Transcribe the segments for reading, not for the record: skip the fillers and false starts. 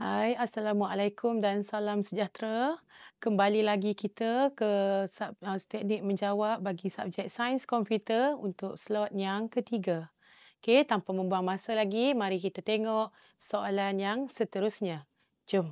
Hai, Assalamualaikum dan salam sejahtera. Kembali lagi kita ke teknik menjawab bagi subjek Sains Komputer untuk slot yang ketiga. Okey, tanpa membuang masa lagi, mari kita tengok soalan yang seterusnya. Jom.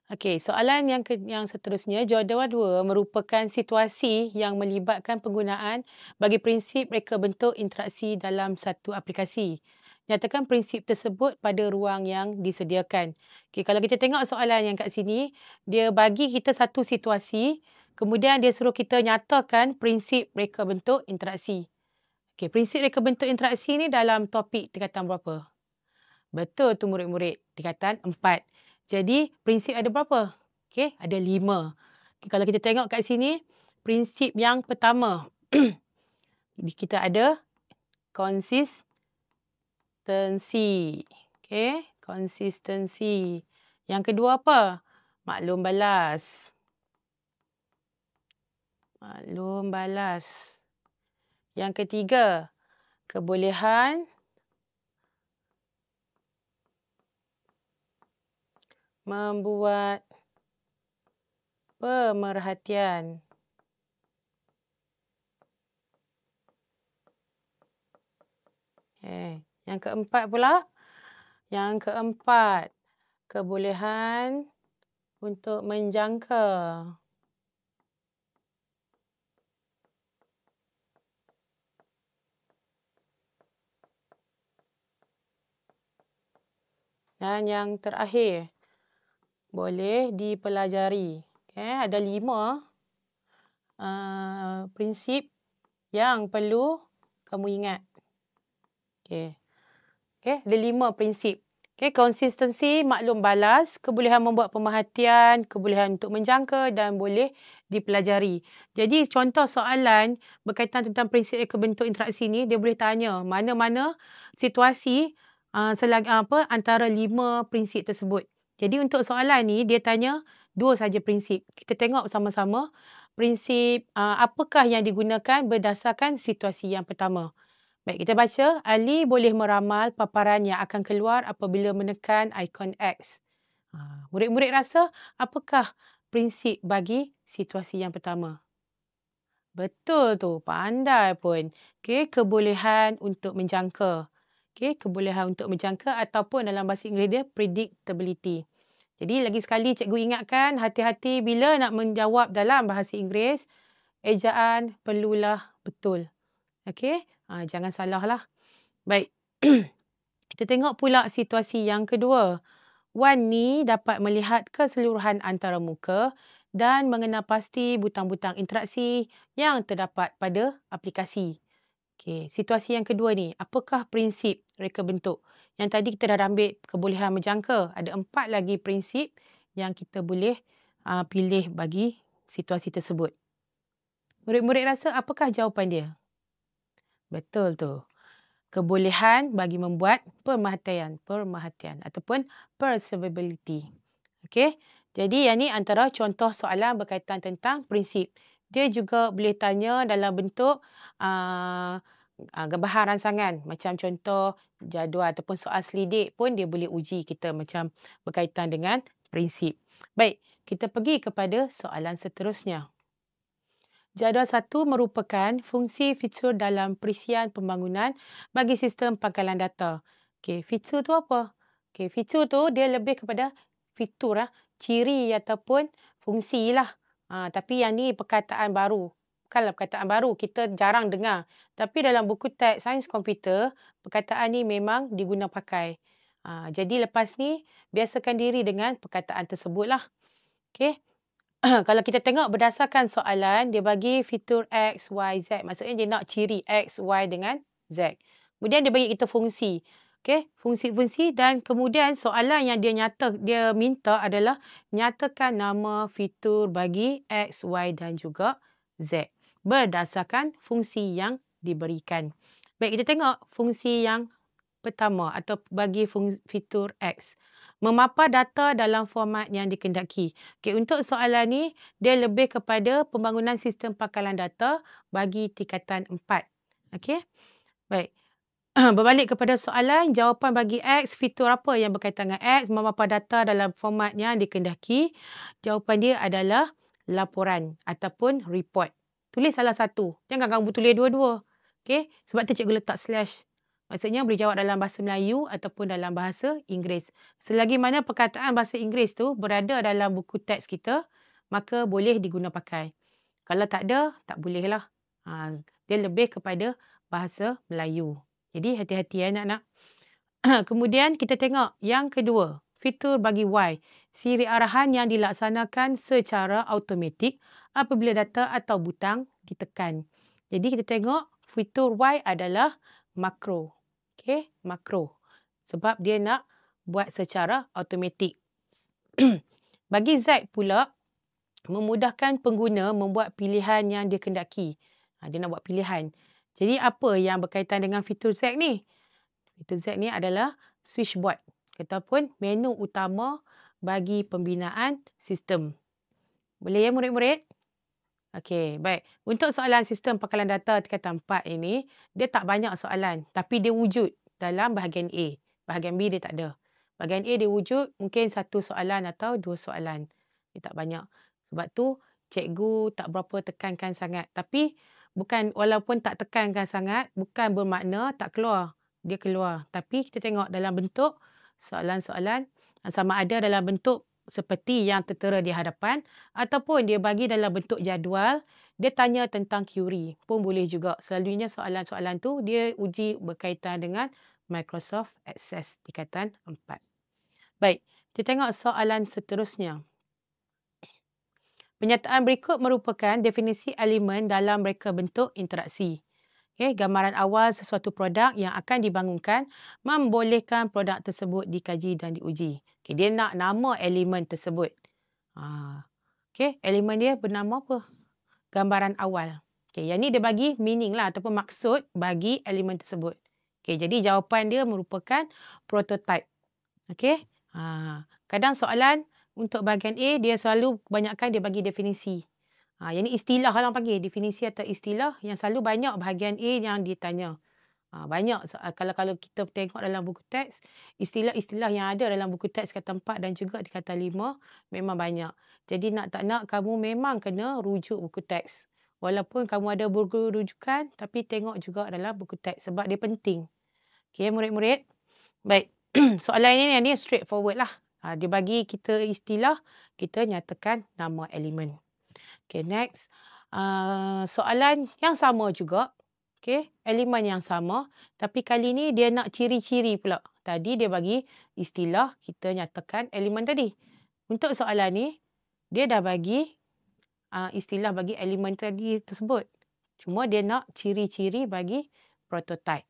Okey, soalan yang seterusnya, jadual 2 merupakan situasi yang melibatkan penggunaan bagi prinsip reka bentuk interaksi dalam satu aplikasi. Nyatakan prinsip tersebut pada ruang yang disediakan. Okey, kalau kita tengok soalan yang kat sini, dia bagi kita satu situasi, kemudian dia suruh kita nyatakan prinsip reka bentuk interaksi. Okey, prinsip reka bentuk interaksi ni dalam topik tingkatan berapa? Betul tu murid-murid, tingkatan 4. Jadi, prinsip ada berapa? Okey, ada 5. Okay, kalau kita tengok kat sini, prinsip yang pertama, kita ada konsistensi. Okey, konsistensi. Yang kedua apa? Maklum balas. Maklum balas. Yang ketiga, kebolehan membuat pemerhatian. Yang keempat pula, kebolehan untuk menjangka. Dan yang terakhir, boleh dipelajari. Ada 5 prinsip yang perlu kamu ingat. Ada 5 prinsip. Konsistensi, maklum balas, kebolehan membuat pemerhatian, kebolehan untuk menjangka dan boleh dipelajari. Jadi contoh soalan berkaitan tentang prinsip reka bentuk interaksi ni, dia boleh tanya mana-mana situasi antara 5 prinsip tersebut. Jadi untuk soalan ni dia tanya 2 saja prinsip. Kita tengok sama-sama prinsip apakah yang digunakan berdasarkan situasi yang pertama. Baik, kita baca. Ali boleh meramal paparan yang akan keluar apabila menekan ikon X. Murid-murid rasa apakah prinsip bagi situasi yang pertama? Betul tu, pandai pun. Kebolehan untuk menjangka. Kebolehan untuk menjangka ataupun dalam bahasa Inggeris dia predictability. Jadi lagi sekali cikgu ingatkan, hati-hati bila nak menjawab dalam bahasa Inggeris, ejaan perlulah betul. Jangan salah lah. Baik. Kita tengok pula situasi yang kedua. Wan ni dapat melihat keseluruhan antara muka dan mengenal pasti butang-butang interaksi yang terdapat pada aplikasi. Situasi yang kedua ni, apakah prinsip reka bentuk? Yang tadi kita dah ambil kebolehan menjangka. Ada 4 lagi prinsip yang kita boleh pilih bagi situasi tersebut. Murid-murid rasa apakah jawapan dia? Betul tu. Kebolehan bagi membuat pemerhatian ataupun perceivability. Jadi yang ni antara contoh soalan berkaitan tentang prinsip. Dia juga boleh tanya dalam bentuk bahan rangsangan. Macam contoh jadual ataupun soal selidik pun dia boleh uji kita macam berkaitan dengan prinsip. Baik, kita pergi kepada soalan seterusnya. Jadual 1 merupakan fungsi fitur dalam perisian pembangunan bagi sistem pangkalan data. Fitur tu apa? Fitur tu dia lebih kepada fitur, ciri ataupun fungsi lah. Tapi yang ni perkataan baru. Bukanlah perkataan baru, kita jarang dengar. Tapi dalam buku teks sains komputer, perkataan ni memang diguna pakai. Jadi lepas ni, biasakan diri dengan perkataan tersebut lah. Kalau kita tengok berdasarkan soalan, dia bagi fitur X, Y, Z. Maksudnya dia nak ciri X, Y dengan Z. Kemudian dia bagi kita fungsi. Fungsi-fungsi dan kemudian soalan yang dia minta adalah nyatakan nama fitur bagi X, Y dan juga Z. Berdasarkan fungsi yang diberikan. Baik, kita tengok fungsi yang pertama atau bagi fitur X. Memapar data dalam format yang dikehendaki. Untuk soalan ni, dia lebih kepada pembangunan sistem pangkalan data bagi tingkatan 4. Baik. Berbalik kepada soalan, jawapan bagi X, fitur apa yang berkaitan dengan X, memapan data dalam format yang dikehendaki. Jawapan dia adalah laporan ataupun report. Tulis salah satu. Jangan kamu tulis dua-dua. Okey? Sebab tu cikgu letak slash. Maksudnya boleh jawab dalam bahasa Melayu ataupun dalam bahasa Inggeris. Selagi mana perkataan bahasa Inggeris tu berada dalam buku teks kita, maka boleh diguna pakai. Kalau tak ada, tak boleh lah. Dia lebih kepada bahasa Melayu. Jadi hati-hati ya anak-anak. Kemudian kita tengok yang kedua. Fitur bagi Y. Siri arahan yang dilaksanakan secara automatik apabila data atau butang ditekan. Jadi kita tengok fitur Y adalah makro. Okey, makro. Sebab dia nak buat secara automatik. Bagi Z pula, memudahkan pengguna membuat pilihan yang dia kendaki. Dia nak buat pilihan. Jadi apa yang berkaitan dengan fitur Z ni? Fitur Z ni adalah switchboard ataupun menu utama bagi pembinaan sistem. Boleh ya murid-murid? Okey, baik. Untuk soalan sistem pangkalan data tingkatan 4 ini, dia tak banyak soalan tapi dia wujud dalam bahagian A. Bahagian B dia tak ada. Bahagian A dia wujud mungkin satu soalan atau dua soalan. Dia tak banyak. Sebab tu cikgu tak berapa tekankan sangat. Tapi walaupun tak tekankan sangat, bukan bermakna tak keluar. Dia keluar. Tapi kita tengok dalam bentuk soalan-soalan sama ada dalam bentuk seperti yang tertera di hadapan ataupun dia bagi dalam bentuk jadual, dia tanya tentang query pun boleh juga. Selalunya soalan-soalan tu dia uji berkaitan dengan Microsoft Access tingkatan 4. Baik, kita tengok soalan seterusnya. Penyataan berikut merupakan definisi elemen dalam reka bentuk interaksi. Okay, gambaran awal sesuatu produk yang akan dibangunkan membolehkan produk tersebut dikaji dan diuji. Okay, dia nak nama elemen tersebut. Okay, elemen dia bernama apa? Gambaran awal. Okay, yang ni dia bagi meaning lah ataupun maksud bagi elemen tersebut. Okay, jadi jawapan dia merupakan prototype. Okay, kadang soalan untuk bahagian A, dia selalu kebanyakan dia bagi definisi. Yang ni istilah orang panggil. Definisi atau istilah yang selalu banyak bahagian A yang ditanya. Banyak. Kalau kita tengok dalam buku teks, istilah-istilah yang ada dalam buku teks kata 4 dan juga di kata 5 memang banyak. Jadi nak tak nak kamu memang kena rujuk buku teks. Walaupun kamu ada buku rujukan, tapi tengok juga dalam buku teks sebab dia penting. Okey, murid-murid. Baik. Soalan ini straightforward lah. Dia bagi kita istilah, kita nyatakan nama elemen. Okay, next. Soalan yang sama juga. Okay, elemen yang sama. Tapi kali ni dia nak ciri-ciri pula. Tadi dia bagi istilah, kita nyatakan elemen tadi. Untuk soalan ni, dia dah bagi istilah bagi elemen tadi tersebut. Cuma dia nak ciri-ciri bagi prototype.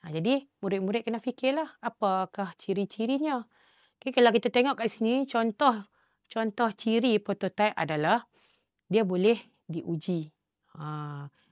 Jadi, murid-murid kena fikirlah apakah ciri-cirinya. Okay, kalau kita tengok kat sini, contoh ciri prototype adalah dia boleh diuji.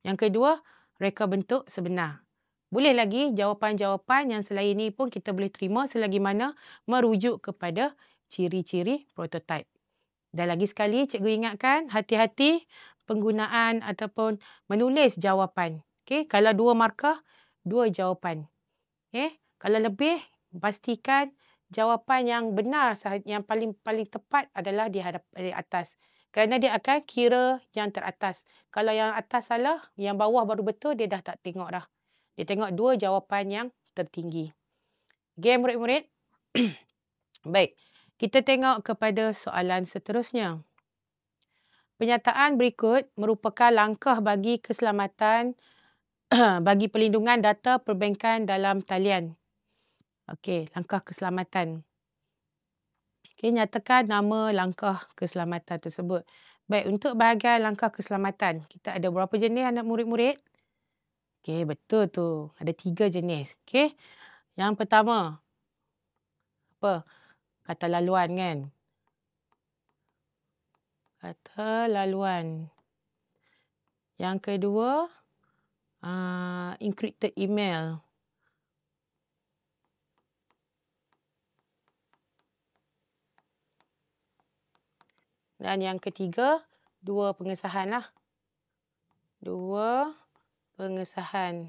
Yang kedua, reka bentuk sebenar. Boleh lagi jawapan-jawapan yang selain ini pun kita boleh terima selagi mana merujuk kepada ciri-ciri prototype. Dan lagi sekali, cikgu ingatkan hati-hati penggunaan ataupun menulis jawapan. Okay, kalau 2 markah, 2 jawapan. Okay, kalau lebih, pastikan jawapan yang benar, yang paling tepat adalah di atas. Kerana dia akan kira yang teratas. Kalau yang atas salah, yang bawah baru betul, dia dah tak tengok dah. Dia tengok 2 jawapan yang tertinggi. Okay, murid-murid? Baik, kita tengok kepada soalan seterusnya. Penyataan berikut merupakan langkah bagi keselamatan bagi perlindungan data perbankan dalam talian. Okey, langkah keselamatan. Okey, nyatakan nama langkah keselamatan tersebut. Baik, untuk bahagian langkah keselamatan, kita ada berapa jenis anak murid-murid? Okey, betul tu. Ada 3 jenis. Okey. Yang pertama, apa? Kata laluan kan? Kata laluan. Yang kedua, encrypted email. Dan yang ketiga, 2 pengesahan lah. 2 pengesahan.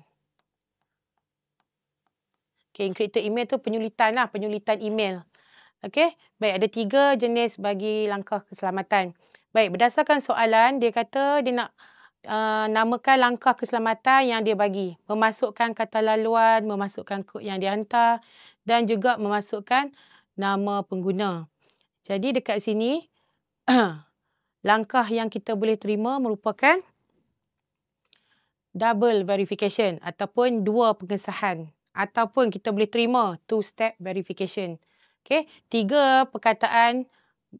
Okay, encrypted email tu penyulitan lah, penyulitan email. Okey, baik, ada 3 jenis bagi langkah keselamatan. Baik, berdasarkan soalan, dia kata dia nak namakan langkah keselamatan yang dia bagi. Memasukkan kata laluan, memasukkan kod yang dihantar dan juga memasukkan nama pengguna. Jadi dekat sini, langkah yang kita boleh terima merupakan double verification ataupun 2 pengesahan. Ataupun kita boleh terima 2-step verification. Okey, 3 perkataan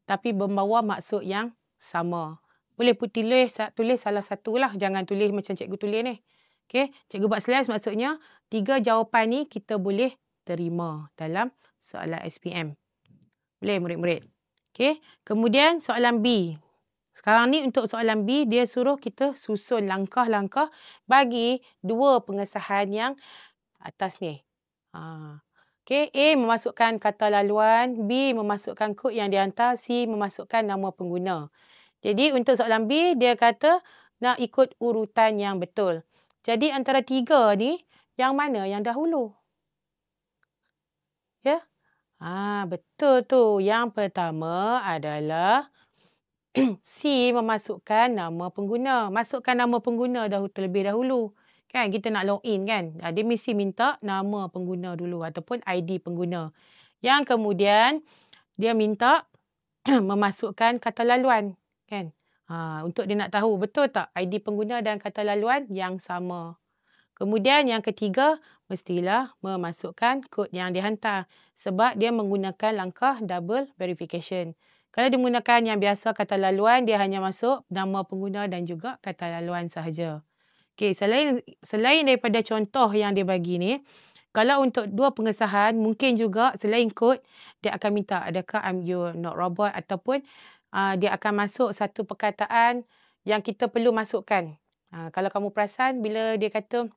tapi membawa maksud yang sama. Boleh tulis salah satu lah. Jangan tulis macam cikgu tulis ni. Okey, cikgu buat slide maksudnya 3 jawapan ni kita boleh terima dalam soalan SPM. Boleh murid-murid. Okey, kemudian soalan B. Sekarang ni untuk soalan B, dia suruh kita susun langkah-langkah bagi 2 pengesahan yang atas ni. Okey, A memasukkan kata laluan, B memasukkan kod yang dihantar, C memasukkan nama pengguna. Jadi untuk soalan B, dia kata nak ikut urutan yang betul. Jadi antara 3 ni, yang mana yang dahulu? Ya? Betul tu. Yang pertama adalah C memasukkan nama pengguna. Masukkan nama pengguna terlebih dahulu. Kan kita nak login kan. Dia mesti minta nama pengguna dulu ataupun ID pengguna. Yang kemudian dia minta memasukkan kata laluan kan. Untuk dia nak tahu betul tak ID pengguna dan kata laluan yang sama. Kemudian yang ketiga mestilah memasukkan kod yang dihantar sebab dia menggunakan langkah double verification. Kalau dia menggunakan yang biasa kata laluan, dia hanya masuk nama pengguna dan juga kata laluan sahaja. Okey, selain daripada contoh yang dia bagi ni, kalau untuk 2 pengesahan, mungkin juga selain kod, dia akan minta adakah you not robot ataupun dia akan masuk satu perkataan yang kita perlu masukkan. Kalau kamu perasan, bila dia kata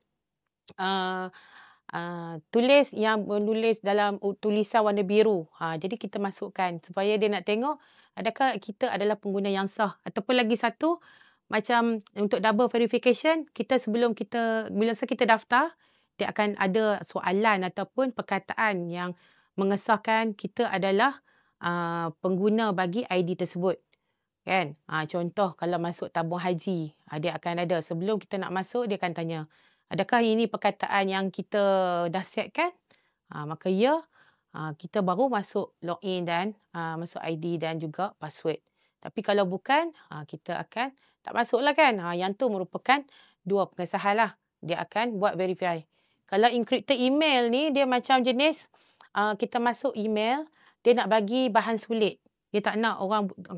tulis yang menulis dalam tulisan warna biru. Jadi kita masukkan supaya dia nak tengok adakah kita adalah pengguna yang sah. Ataupun lagi satu, macam untuk double verification, bila kita daftar, dia akan ada soalan ataupun perkataan yang mengesahkan kita adalah pengguna bagi ID tersebut. Kan? Contoh kalau masuk tabung haji, dia akan ada. Sebelum kita nak masuk, dia akan tanya, adakah ini perkataan yang kita dah setkan? Maka ya, kita baru masuk login dan masuk ID dan juga password. Tapi kalau bukan, kita akan tak masuklah kan. Yang tu merupakan 2 pengesahan lah. Dia akan buat verify. Kalau encrypted email ni, dia macam jenis kita masuk email, dia nak bagi bahan sulit. Dia tak nak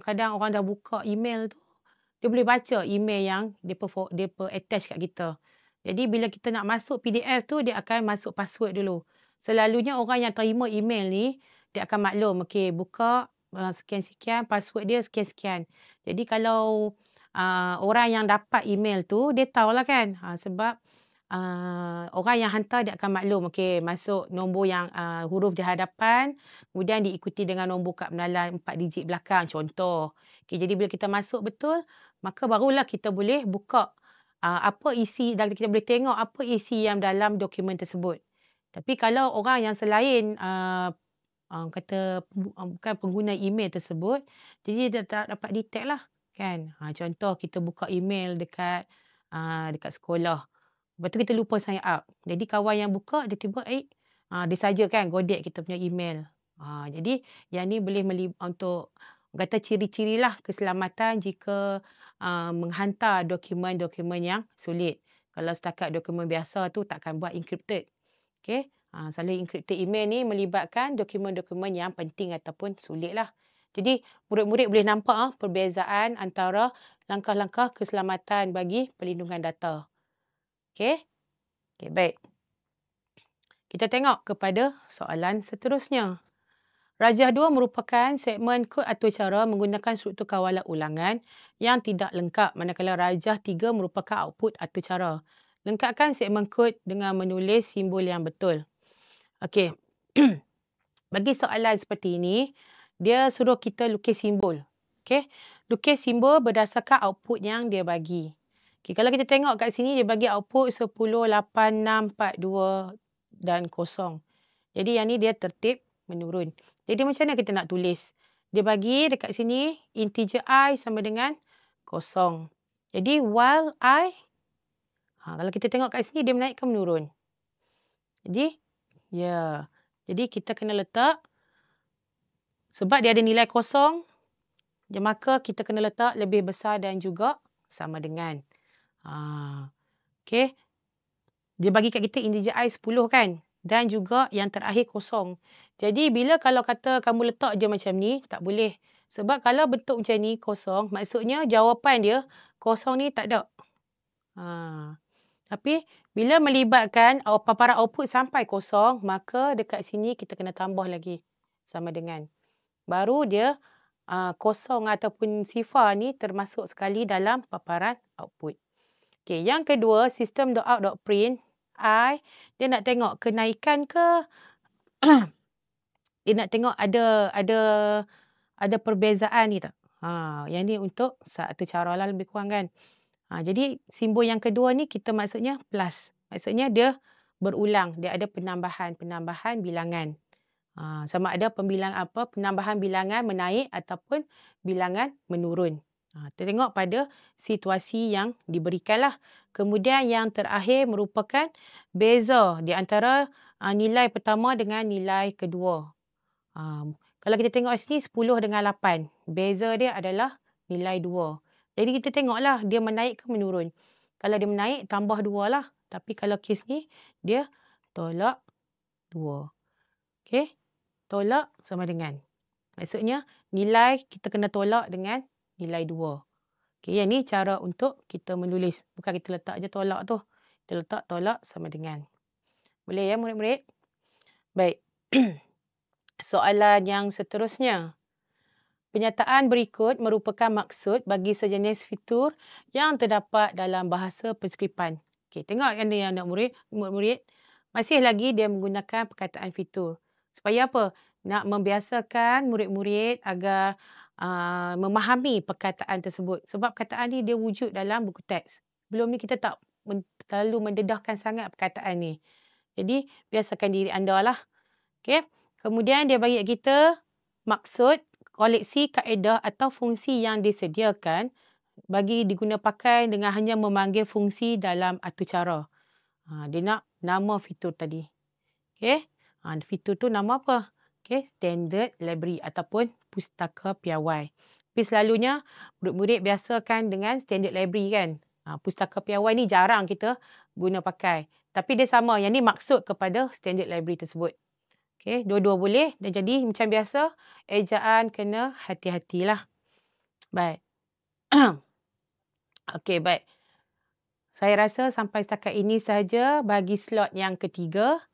kadang orang dah buka email tu, dia boleh baca email yang dia attach kat kita. Jadi bila kita nak masuk PDF tu, dia akan masuk password dulu. Selalunya orang yang terima email ni, dia akan maklum, okey, buka sekian-sekian, password dia sekian-sekian. Jadi kalau orang yang dapat email tu, dia tahulah kan. Sebab orang yang hantar dia akan maklum, okey, masuk nombor yang huruf di hadapan, kemudian diikuti dengan nombor kad pengenalan 4 digit belakang, contoh. Okey, jadi bila kita masuk betul, maka barulah kita boleh buka apa isi dan kita boleh tengok apa isi yang dalam dokumen tersebut. Tapi kalau orang yang selain kata bukan pengguna email tersebut, jadi dia tak dapat detect lah kan. Contoh kita buka email dekat sekolah. Lepas tu kita lupa sign up. Jadi kawan yang buka dia tiba dia saja kan godek kita punya email. Jadi yang ni boleh untuk kata ciri-ciri lah keselamatan jika menghantar dokumen-dokumen yang sulit. Kalau setakat dokumen biasa tu takkan buat encrypted. Okey. Selalu encrypted email ni melibatkan dokumen-dokumen yang penting ataupun sulit lah. Jadi murid-murid boleh nampak perbezaan antara langkah-langkah keselamatan bagi perlindungan data. Okey. Okey, baik. Kita tengok kepada soalan seterusnya. Rajah 2 merupakan segmen kod atur cara menggunakan struktur kawalan ulangan yang tidak lengkap, manakala rajah 3 merupakan output atur cara. Lengkapkan segmen kod dengan menulis simbol yang betul. Okey. Bagi soalan seperti ini, dia suruh kita lukis simbol. Okey. Lukis simbol berdasarkan output yang dia bagi. Okey, kalau kita tengok kat sini dia bagi output 10, 8, 6, 4, 2 dan 0. Jadi yang ni dia tertib menurun. Jadi macam mana kita nak tulis? Dia bagi dekat sini integer I sama dengan kosong. Jadi while I, kalau kita tengok kat sini dia menaik ke menurun? Jadi, jadi kita kena letak, sebab dia ada nilai kosong, maka kita kena letak lebih besar dan juga sama dengan. Okey. Dia bagi kat kita integer I 10 kan? Dan juga yang terakhir kosong. Jadi bila kalau kata kamu letak je macam ni, tak boleh. Sebab kalau bentuk macam ni kosong, maksudnya jawapan dia kosong ni tak ada. Tapi bila melibatkan paparan output sampai kosong, maka dekat sini kita kena tambah lagi sama dengan. Baru dia kosong ataupun sifar ni termasuk sekali dalam paparan output. Okey, yang kedua, sistem .out.print I, dia nak tengok kenaikan ke dia nak tengok ada perbezaan ni tak. Yang ni untuk satu cara lah lebih kurang kan. Jadi simbol yang kedua ni kita maksudnya plus. Maksudnya dia berulang, dia ada penambahan bilangan. Sama ada penambahan bilangan menaik ataupun bilangan menurun. Kita tengok pada situasi yang diberikanlah. Kemudian yang terakhir merupakan beza di antara nilai pertama dengan nilai kedua. Kalau kita tengok sini 10 dengan 8. Beza dia adalah nilai 2. Jadi kita tengoklah dia menaik ke menurun. Kalau dia menaik, tambah 2 lah. Tapi kalau kes ni, dia tolak 2. Okey? Tolak sama dengan. Maksudnya, nilai kita kena tolak dengan nilai 2. Okey, yang ni cara untuk kita menulis. Bukan kita letak je tolak tu. Kita letak tolak sama dengan. Boleh ya murid-murid? Baik. Soalan yang seterusnya. Penyataan berikut merupakan maksud bagi sejenis fitur yang terdapat dalam bahasa perskriptan. Okey, tengok kan dia anak murid-murid. Masih lagi dia menggunakan perkataan fitur. Supaya apa? Nak membiasakan murid-murid agar memahami perkataan tersebut. Sebab perkataan ni dia wujud dalam buku teks. Belum ni kita tak terlalu mendedahkan sangat perkataan ni. Jadi, biasakan diri anda lah. Okay. Kemudian dia bagi kita maksud, koleksi kaedah atau fungsi yang disediakan bagi diguna pakai dengan hanya memanggil fungsi dalam atur cara. Dia nak nama fitur tadi. Okay. Fitur tu nama apa? Okay, standard library ataupun pustaka piawai. Tapi selalunya murid-murid biasakan dengan standard library kan. Pustaka piawai ni jarang kita guna pakai. Tapi dia sama, yang ni maksud kepada standard library tersebut. Okay, dua-dua boleh. Dan jadi macam biasa, ejaan kena hati-hatilah. Baik. Okey, baik. Saya rasa sampai setakat ini sahaja bagi slot yang ketiga.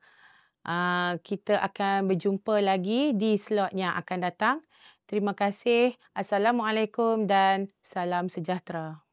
Kita akan berjumpa lagi di slot yang akan datang. Terima kasih. Assalamualaikum dan salam sejahtera.